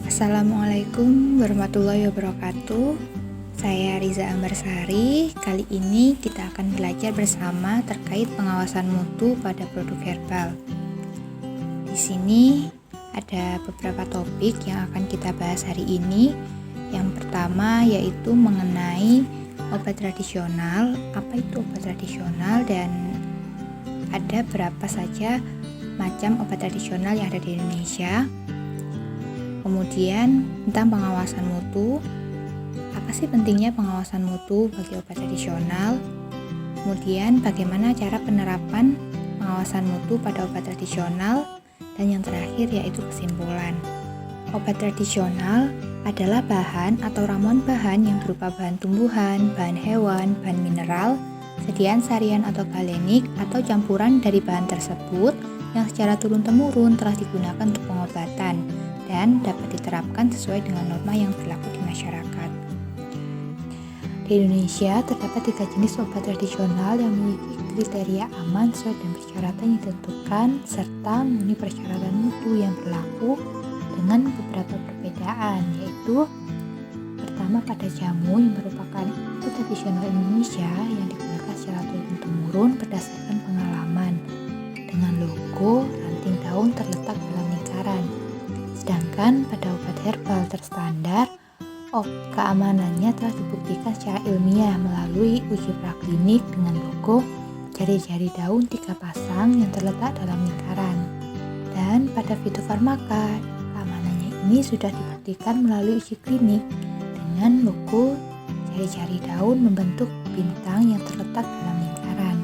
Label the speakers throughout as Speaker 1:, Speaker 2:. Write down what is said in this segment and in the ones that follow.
Speaker 1: Assalamualaikum warahmatullahi wabarakatuh. Saya Riza Ambarsari. Kali ini kita akan belajar bersama terkait pengawasan mutu pada produk herbal. Di sini ada beberapa topik yang akan kita bahas hari ini. Yang pertama yaitu mengenai obat tradisional. Apa itu obat tradisional dan ada berapa saja macam obat tradisional yang ada di Indonesia. Kemudian tentang pengawasan mutu, apa sih pentingnya pengawasan mutu bagi obat tradisional? Kemudian bagaimana cara penerapan pengawasan mutu pada obat tradisional? Dan yang terakhir yaitu kesimpulan. Obat tradisional adalah bahan atau ramuan bahan yang berupa bahan tumbuhan, bahan hewan, bahan mineral, sediaan sarian atau galenik atau campuran dari bahan tersebut yang secara turun-temurun telah digunakan untuk pengobatan dan dapat diterapkan sesuai dengan norma yang berlaku di masyarakat. Di Indonesia terdapat 3 jenis obat tradisional yang memiliki kriteria aman sesuai dengan persyaratan yang ditentukan serta memenuhi persyaratan mutu yang berlaku dengan beberapa perbedaan, yaitu pertama pada jamu yang merupakan obat tradisional Indonesia yang digunakan secara turun-temurun berdasarkan pengalaman dengan logo ranting daun terletak dalam lingkaran. Sedangkan pada obat herbal terstandar, keamanannya telah dibuktikan secara ilmiah melalui uji praklinik dengan logo jari-jari daun 3 pasang yang terletak dalam lingkaran. Dan pada fitofarmaka, keamanannya ini sudah dibuktikan melalui uji klinik dengan logo jari-jari daun membentuk bintang yang terletak dalam lingkaran.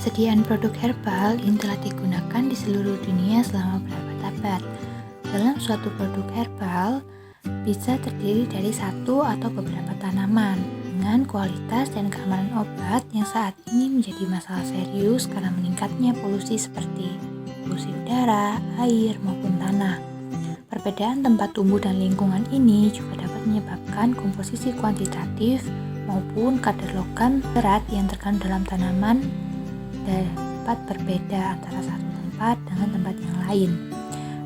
Speaker 1: Sediaan produk herbal ini telah digunakan di seluruh dunia selama berabad-abad. Dalam suatu produk herbal bisa terdiri dari satu atau beberapa tanaman dengan kualitas dan keamanan obat yang saat ini menjadi masalah serius karena meningkatnya polusi seperti polusi udara, air, maupun tanah. Perbedaan tempat tumbuh dan lingkungan ini juga dapat menyebabkan komposisi kuantitatif maupun kadar logam berat yang terkandung dalam tanaman dapat berbeda antara satu tempat dengan tempat yang lain.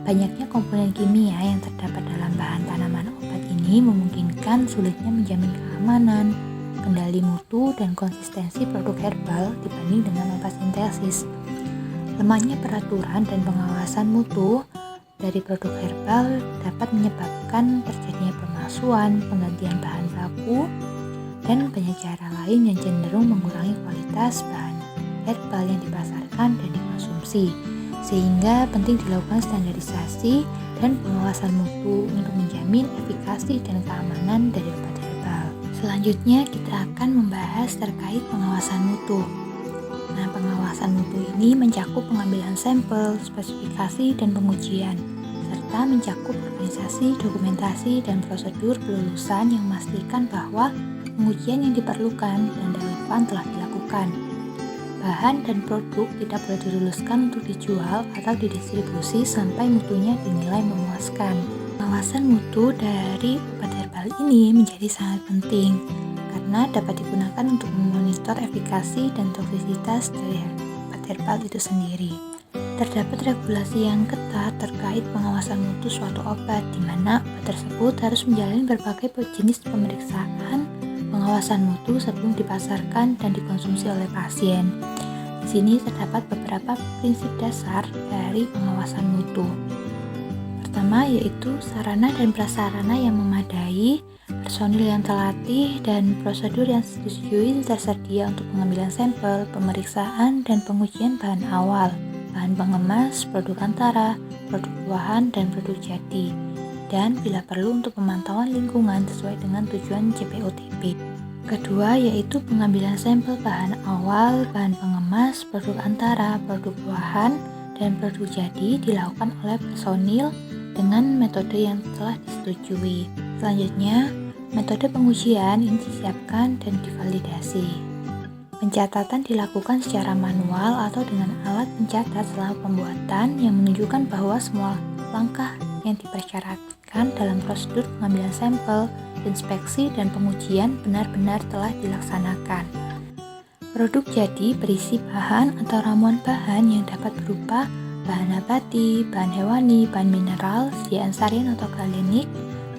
Speaker 1: Banyaknya komponen kimia yang terdapat dalam bahan tanaman obat ini memungkinkan sulitnya menjamin keamanan, kendali mutu, dan konsistensi produk herbal dibanding dengan obat sintesis. Lemahnya peraturan dan pengawasan mutu dari produk herbal dapat menyebabkan terjadinya pemalsuan, penggantian bahan baku, dan banyak cara lain yang cenderung mengurangi kualitas bahan herbal yang dipasarkan dan dikonsumsi. Sehingga penting dilakukan standarisasi dan pengawasan mutu untuk menjamin efikasi dan keamanan dari obat herbal. Selanjutnya kita akan membahas terkait pengawasan mutu. Nah, pengawasan mutu ini mencakup pengambilan sampel, spesifikasi, dan pengujian, serta mencakup organisasi, dokumentasi, dan prosedur pelulusan yang memastikan bahwa pengujian yang diperlukan dan relevan telah dilakukan. Bahan dan produk tidak boleh diluluskan untuk dijual atau didistribusi sampai mutunya dinilai memuaskan. Pengawasan mutu dari obat herbal ini menjadi sangat penting karena dapat digunakan untuk memonitor efikasi dan toksisitas dari obat herbal itu sendiri. Terdapat regulasi yang ketat terkait pengawasan mutu suatu obat, di mana obat tersebut harus menjalani berbagai jenis pemeriksaan pengawasan mutu sebelum dipasarkan dan dikonsumsi oleh pasien. Di sini terdapat beberapa prinsip dasar dari pengawasan mutu. Pertama yaitu sarana dan prasarana yang memadai, personil yang terlatih, dan prosedur yang disetujui tersedia untuk pengambilan sampel, pemeriksaan, dan pengujian bahan awal, bahan pengemas, produk antara, produk buahan, dan produk jadi, dan bila perlu untuk pemantauan lingkungan sesuai dengan tujuan JPOTP. Kedua yaitu pengambilan sampel bahan awal, bahan pengemas, produk antara, produk buahan, dan produk jadi dilakukan oleh personil dengan metode yang telah disetujui. Selanjutnya, metode pengujian ini disiapkan dan divalidasi. Pencatatan dilakukan secara manual atau dengan alat pencatat selama pembuatan yang menunjukkan bahwa semua langkah yang dipersyaratkan dalam prosedur pengambilan sampel, inspeksi, dan pengujian benar-benar telah dilaksanakan. Produk jadi berisi bahan atau ramuan bahan yang dapat berupa bahan nabati, bahan hewani, bahan mineral, diansarian atau galenik,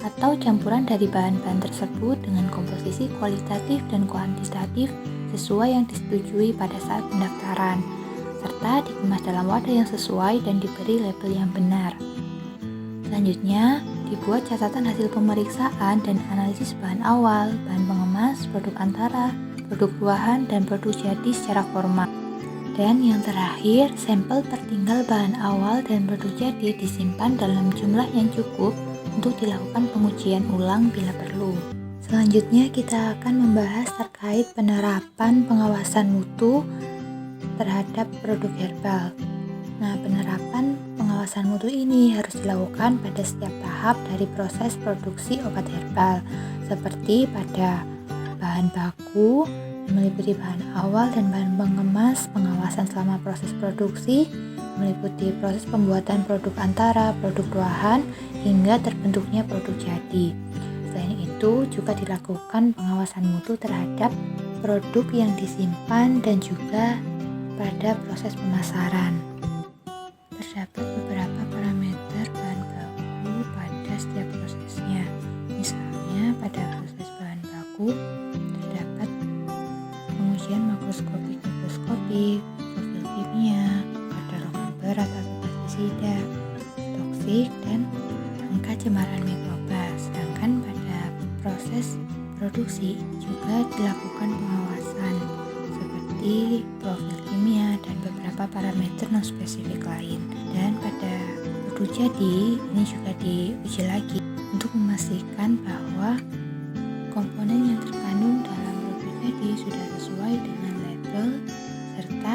Speaker 1: atau campuran dari bahan-bahan tersebut dengan komposisi kualitatif dan kuantitatif sesuai yang disetujui pada saat pendaftaran, serta dikemas dalam wadah yang sesuai dan diberi label yang benar. Selanjutnya, dibuat catatan hasil pemeriksaan dan analisis bahan awal, bahan pengemas, produk antara, produk ruahan, dan produk jadi secara formal. Dan yang terakhir, sampel tertinggal bahan awal dan produk jadi disimpan dalam jumlah yang cukup untuk dilakukan pengujian ulang bila perlu. Selanjutnya kita akan membahas terkait penerapan pengawasan mutu terhadap produk herbal. Nah, penerapan pengawasan mutu ini harus dilakukan pada setiap tahap dari proses produksi obat herbal, seperti pada bahan baku, meliputi bahan awal dan bahan pengemas, pengawasan selama proses produksi, meliputi proses pembuatan produk antara, produk ruahan, hingga terbentuknya produk jadi. Selain itu, juga dilakukan pengawasan mutu terhadap produk yang disimpan dan juga pada proses pemasaran. Terdapat beberapa parameter bahan baku pada setiap prosesnya. Misalnya, pada proses bahan baku terdapat pengujian makroskopik, mikroskopik, profil kimia, kadar logam berat atau pestisida, toksik, dan angka cemaran mikroba. Sedangkan pada proses produksi juga dilakukan pengawasan seperti profil kimia dan beberapa parameter non spesifik lain. Dan pada produk jadi ini juga diuji lagi untuk memastikan bahwa komponen yang terkandung dalam produk jadi sudah sesuai dengan label serta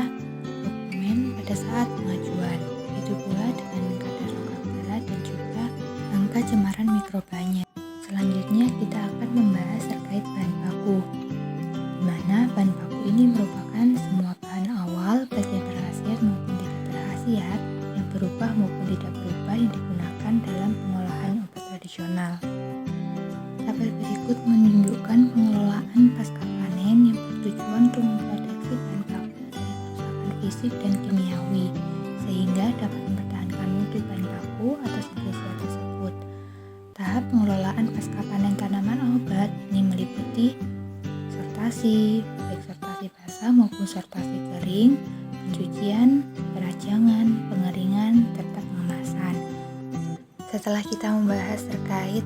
Speaker 1: dokumen pada saat pengajuan. Itu pula dengan kadar logam berat dan juga angka cemaran mikrobanya. Selanjutnya kita akan membahas terkait bahan baku, di mana bahan baku ini merupakan semua bahan awal baik yang berkhasiat maupun tidak berkhasiat, yang berubah maupun tidak berubah yang digunakan dalam pengolahan obat tradisional. Tabel berikut menunjukkan pengelolaan pasca panen yang bertujuan untuk memproteksi bahan baku dari kerusakan fisik dan kimiawi, sehingga dapat mempertahankan mutu bahan baku atau sintesia tersebut. Tahap pengelolaan pasca panen tanaman obat ini meliputi sortasi, baik sortasi basah maupun sortasi kering, pencucian, perajangan, pengeringan, serta pengemasan. Setelah kita membahas terkait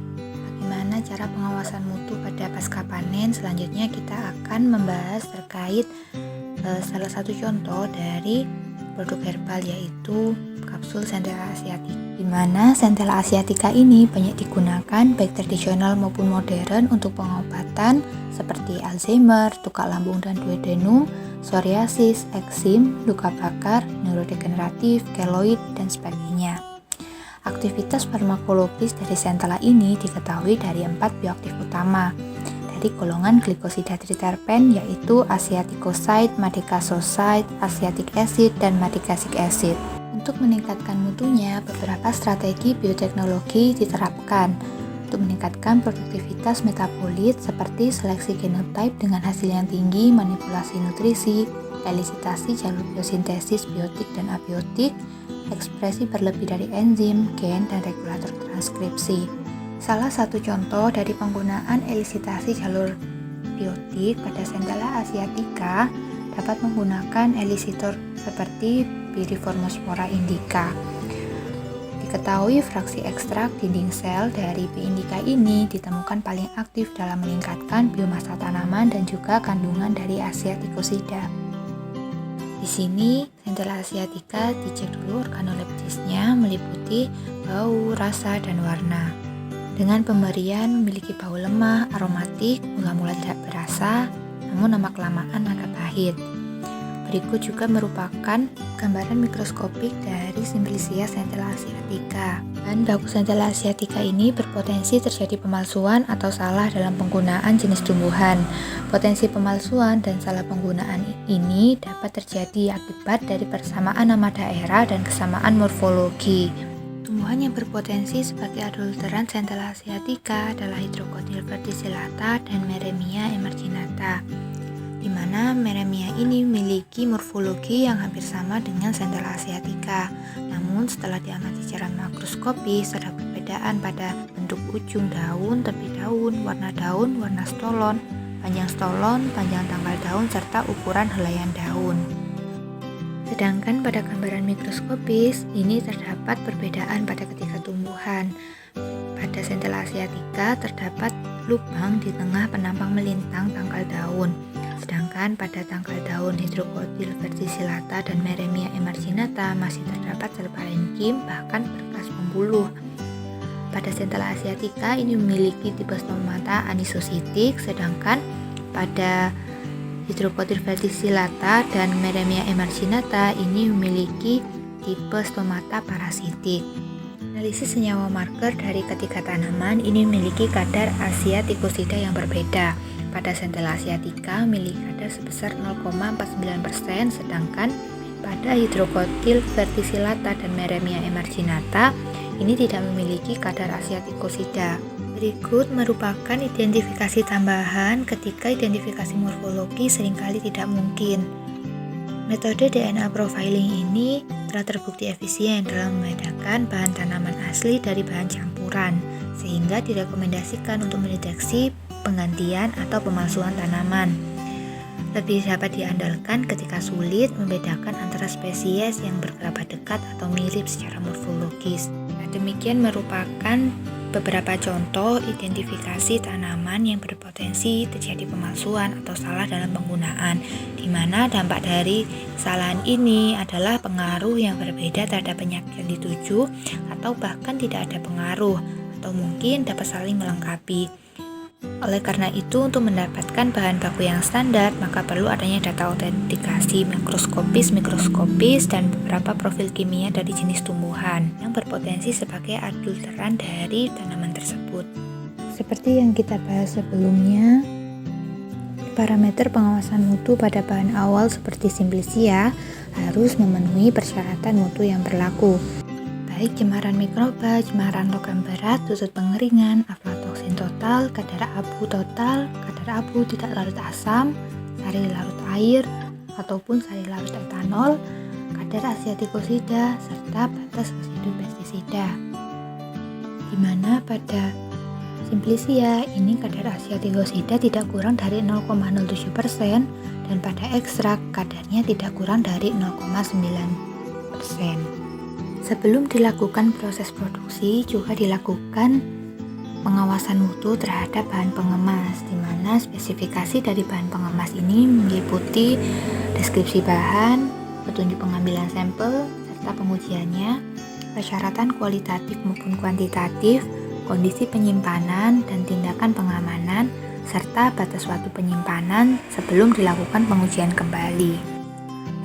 Speaker 1: bagaimana cara pengawasan mutu pada pasca panen, selanjutnya kita akan membahas terkait salah satu contoh dari produk herbal, yaitu kapsul Centella asiatica, di mana Centella asiatica ini banyak digunakan baik tradisional maupun modern untuk pengobatan seperti Alzheimer, tukak lambung dan duodenum, psoriasis, eksim, luka bakar, neurodegeneratif, keloid, dan sebagainya. Aktivitas farmakologis dari Centella ini diketahui dari 4 bioaktif utama dari golongan glikosida triterpen, yaitu asiaticoside, madecasoside, asiatic acid, dan madecasic acid. Untuk meningkatkan mutunya, beberapa strategi bioteknologi diterapkan untuk meningkatkan produktivitas metabolit seperti seleksi genotype dengan hasil yang tinggi, manipulasi nutrisi, elisitasi jalur biosintesis biotik dan abiotik, ekspresi berlebih dari enzim, gen, dan regulator transkripsi. Salah satu contoh dari penggunaan elisitasi jalur biotik pada Centella asiatica dapat menggunakan elisitor seperti Piriformospora indica. Diketahui fraksi ekstrak dinding sel dari P. indica ini ditemukan paling aktif dalam meningkatkan biomasa tanaman dan juga kandungan dari asiaticosida. Di sini, Centella asiatica dicek dulu organoleptisnya meliputi bau, rasa, dan warna. Dengan pemberian memiliki bau lemah, aromatik, mula-mula tidak berasa, namun lama-kelamaan agak pahit. Berikut juga merupakan gambaran mikroskopik dari Simplicia Centella asiatica. Bahan baku Centella asiatica ini berpotensi terjadi pemalsuan atau salah dalam penggunaan jenis tumbuhan. Potensi pemalsuan dan salah penggunaan ini dapat terjadi akibat dari persamaan nama daerah dan kesamaan morfologi. Tumbuhan yang berpotensi sebagai adulteran Centella asiatica adalah Hydrocotyl verticillata dan Meremia emarginata. di mana Meremia ini memiliki morfologi yang hampir sama dengan Centella asiatica. Namun setelah diamati secara makroskopis, ada perbedaan pada bentuk ujung daun, tepi daun, warna stolon, panjang tangkal daun, serta ukuran helaian daun. Sedangkan pada gambaran mikroskopis, ini terdapat perbedaan pada ketiga tumbuhan. Pada Centella asiatica terdapat lubang di tengah penampang melintang tangkal daun. Sedangkan pada tangkal daun Hydrocotyle verticillata dan Meremia emarginata masih terdapat sel parenkim bahkan berkas pembuluh. Pada Centella asiatica ini memiliki tipe stomata anisositik, sedangkan pada Hydrocotyle verticillata dan Meremia emarginata ini memiliki tipe stomata parasitik. Analisis senyawa marker dari ketiga tanaman ini memiliki kadar asiaticosida yang berbeda. Pada Centella asiatica memiliki kadar sebesar 0,49%, sedangkan pada Hydrocotyle verticillata dan Meremia emarginata ini tidak memiliki kadar asiaticosida. Berikut merupakan identifikasi tambahan ketika identifikasi morfologi seringkali tidak mungkin. Metode DNA profiling ini telah terbukti efisien dalam membedakan bahan tanaman asli dari bahan campuran, sehingga direkomendasikan untuk mendeteksi penggantian atau pemalsuan tanaman. Lebih dapat diandalkan ketika sulit membedakan antara spesies yang berkerabat dekat atau mirip secara morfologis. Demikian merupakan beberapa contoh identifikasi tanaman yang berpotensi terjadi pemalsuan atau salah dalam penggunaan, di mana dampak dari kesalahan ini adalah pengaruh yang berbeda terhadap penyakit yang dituju, atau bahkan tidak ada pengaruh, atau mungkin dapat saling melengkapi. Oleh karena itu, untuk mendapatkan bahan baku yang standar, maka perlu adanya data autentikasi mikroskopis, dan beberapa profil kimia dari jenis tumbuhan yang berpotensi sebagai adulteran dari tanaman tersebut. Seperti yang kita bahas sebelumnya, parameter pengawasan mutu pada bahan awal seperti Simplicia harus memenuhi persyaratan mutu yang berlaku, baik cemaran mikroba, cemaran logam berat, tutut pengeringan, aflatoksin total, kadar abu total, kadar abu tidak larut asam, sari larut air, ataupun sari larut etanol, kadar asiaticosida, serta batas residu pestisida. Di mana pada Simplicia ini kadar asiaticosida tidak kurang dari 0,07% dan pada ekstrak kadarnya tidak kurang dari 0,9%. Sebelum dilakukan proses produksi, juga dilakukan pengawasan mutu terhadap bahan pengemas, di mana spesifikasi dari bahan pengemas ini meliputi deskripsi bahan, petunjuk pengambilan sampel, serta pengujiannya, persyaratan kualitatif maupun kuantitatif, kondisi penyimpanan dan tindakan pengamanan, serta batas waktu penyimpanan sebelum dilakukan pengujian kembali.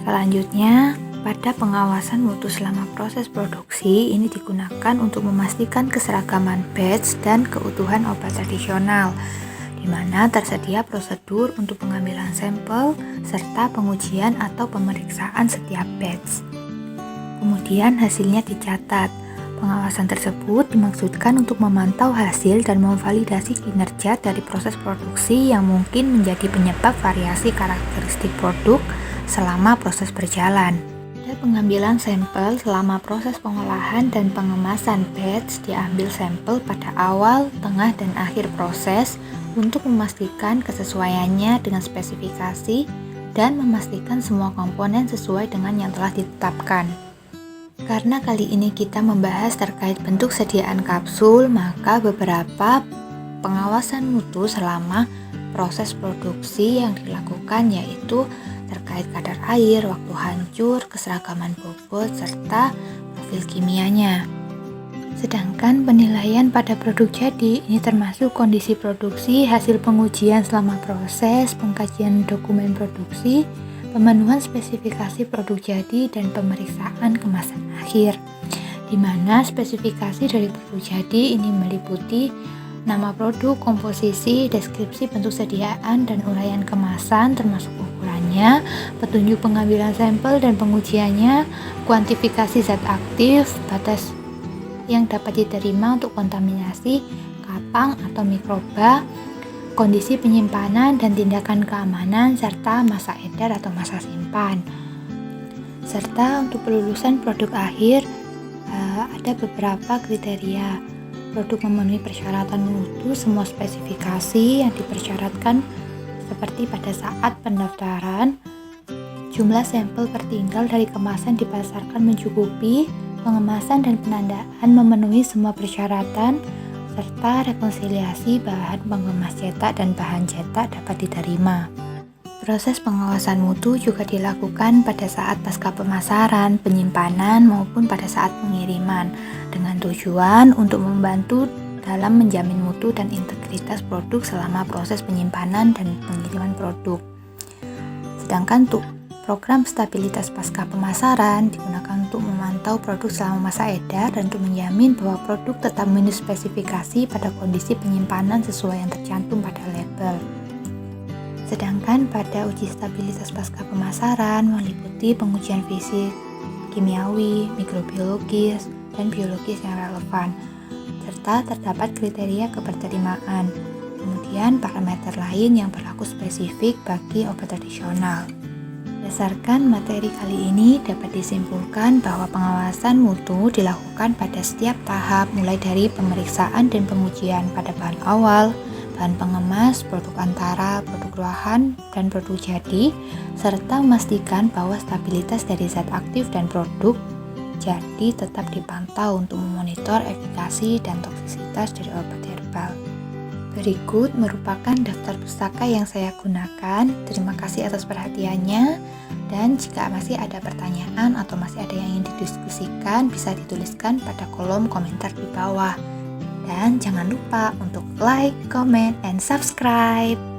Speaker 1: Selanjutnya, pada pengawasan mutu selama proses produksi ini digunakan untuk memastikan keseragaman batch dan keutuhan obat tradisional, di mana tersedia prosedur untuk pengambilan sampel serta pengujian atau pemeriksaan setiap batch. Kemudian hasilnya dicatat. Pengawasan tersebut dimaksudkan untuk memantau hasil dan memvalidasi kinerja dari proses produksi yang mungkin menjadi penyebab variasi karakteristik produk selama proses berjalan. Pengambilan sampel selama proses pengolahan dan pengemasan batch, diambil sampel pada awal, tengah, dan akhir proses untuk memastikan kesesuaiannya dengan spesifikasi dan memastikan semua komponen sesuai dengan yang telah ditetapkan. Karena kali ini kita membahas terkait bentuk sediaan kapsul, maka beberapa pengawasan mutu selama proses produksi yang dilakukan yaitu terkait kadar air, waktu hancur, keseragaman bobot, serta profil kimianya. Sedangkan penilaian pada produk jadi ini termasuk kondisi produksi, hasil pengujian selama proses, pengkajian dokumen produksi, pemenuhan spesifikasi produk jadi, dan pemeriksaan kemasan akhir. Di mana spesifikasi dari produk jadi ini meliputi nama produk, komposisi, deskripsi bentuk sediaan, dan uraian kemasan termasuk ukurannya, petunjuk pengambilan sampel dan pengujiannya, kuantifikasi zat aktif, batas yang dapat diterima untuk kontaminasi, kapang atau mikroba, kondisi penyimpanan dan tindakan keamanan, serta masa edar atau masa simpan. Serta untuk pelulusan produk akhir, ada beberapa kriteria. Produk memenuhi persyaratan mutu semua spesifikasi yang dipersyaratkan seperti pada saat pendaftaran. Jumlah sampel tertinggal dari kemasan dipasarkan mencukupi, pengemasan dan penandaan memenuhi semua persyaratan, serta rekonsiliasi bahan pengemas cetak dan bahan cetak dapat diterima. Proses pengawasan mutu juga dilakukan pada saat pasca pemasaran, penyimpanan, maupun pada saat pengiriman, dengan tujuan untuk membantu dalam menjamin mutu dan integritas produk selama proses penyimpanan dan pengiriman produk. Sedangkan untuk program stabilitas pasca pemasaran digunakan untuk memantau produk selama masa edar dan untuk menjamin bahwa produk tetap memenuhi spesifikasi pada kondisi penyimpanan sesuai yang tercantum pada label. Sedangkan pada uji stabilitas pasca pemasaran meliputi pengujian fisik, kimiawi, mikrobiologis, dan biologis yang relevan, serta terdapat kriteria keberterimaan, kemudian parameter lain yang berlaku spesifik bagi obat tradisional. Berdasarkan materi kali ini dapat disimpulkan bahwa pengawasan mutu dilakukan pada setiap tahap mulai dari pemeriksaan dan pengujian pada bahan awal, bahan pengemas, produk antara, produk ruahan, dan produk jadi, serta memastikan bahwa stabilitas dari zat aktif dan produk jadi tetap dipantau untuk memonitor efikasi dan toksisitas dari obat herbal. Berikut merupakan daftar pustaka yang saya gunakan. Terima kasih atas perhatiannya, dan jika masih ada pertanyaan atau masih ada yang ingin didiskusikan, bisa dituliskan pada kolom komentar di bawah. Dan jangan lupa untuk like, comment, and subscribe.